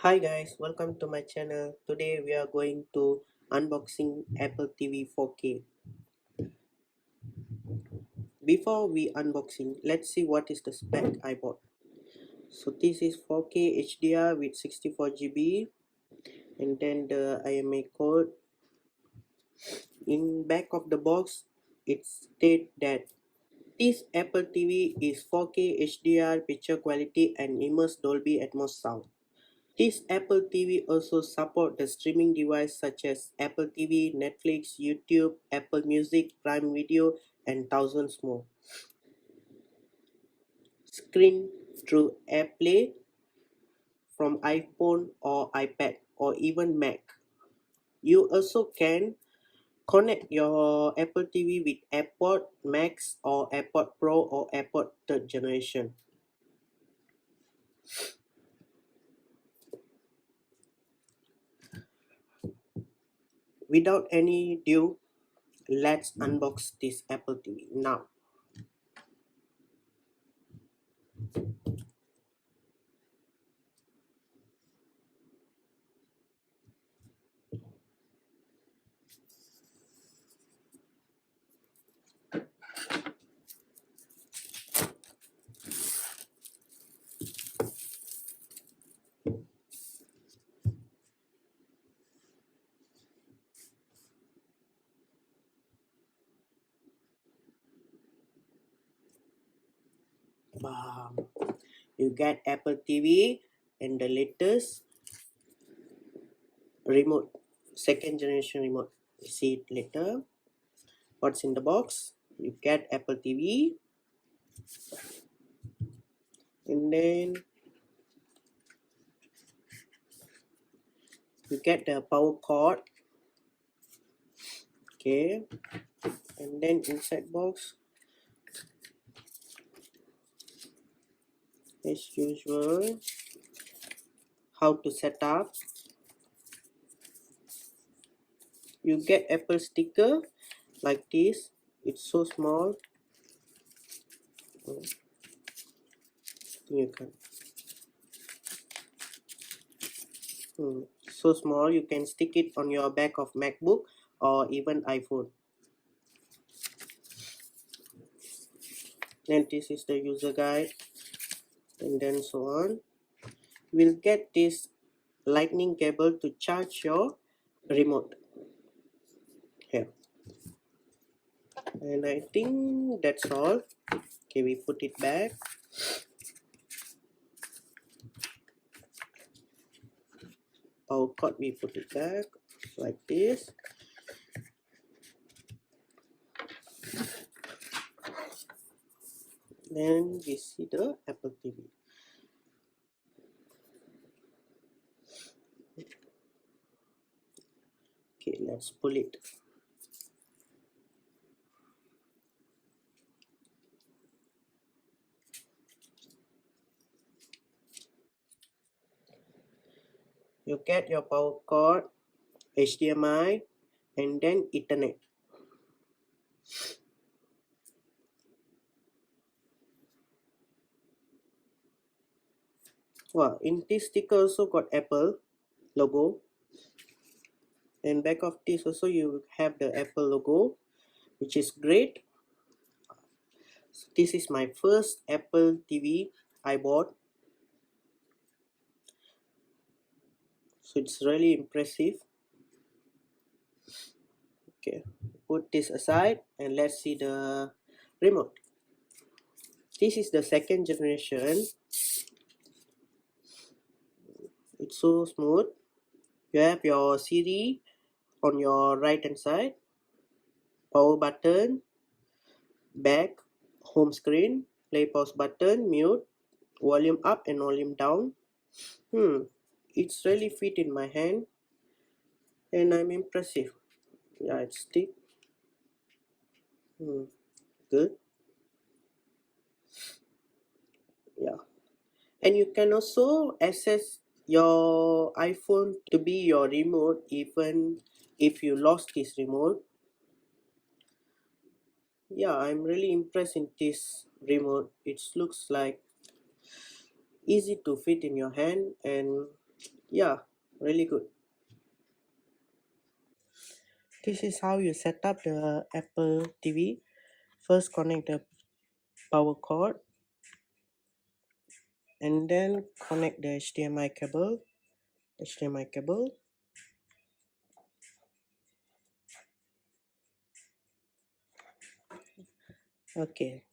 Hi guys, welcome to my channel. Today we are going to unboxing Apple TV 4K. Before we unboxing, let's see what is the spec I bought. So this is 4K HDR with 64 GB, and then the IMA code. In back of the box, it states that this Apple TV is 4K HDR picture quality and immersive Dolby Atmos sound. This Apple TV also supports the streaming device such as Apple TV, Netflix, YouTube, Apple Music, Prime Video, and thousands more. Screen through AirPlay from iPhone or iPad or even Mac. You also can connect your Apple TV with AirPod Max or AirPod Pro or AirPod 3rd generation. Without any ado, let's unbox this Apple TV now. You get Apple TV and the latest remote, second generation remote. You see it later. What's in the box? You get Apple TV, and then you get the power cord. Okay, and then inside box, as usual, how to set up. You get Apple sticker like this. It's so small. You can. So small you can stick it on your back of MacBook or even iPhone. And this is the user guide, and then so on. We'll get this lightning cable to charge your remote here, and I think that's all. Okay, we put it back. Power cord, we put it back like this. Then we see the Apple TV. Okay, let's pull it. You get your power cord, HDMI, and then Ethernet. Wow, in this sticker also got Apple logo, and back of this also you have the Apple logo, which is great. So this is my first Apple TV I bought, so it's really impressive. Okay, put this aside and let's see the remote. This is the second generation. It's so smooth. You have your Siri on your right hand side, power button, back, home screen, play pause button, mute, volume up and volume down. It's really fit in my hand and I'm impressive. Yeah, it's thick. Good. Yeah, and you can also access your iPhone to be your remote even if you lost this remote. Yeah, I'm really impressed in this remote. It looks like easy to fit in your hand, and Yeah, really good. This is how you set up the Apple TV. First connect the power cord and then connect the HDMI cable. HDMI cable. Okay.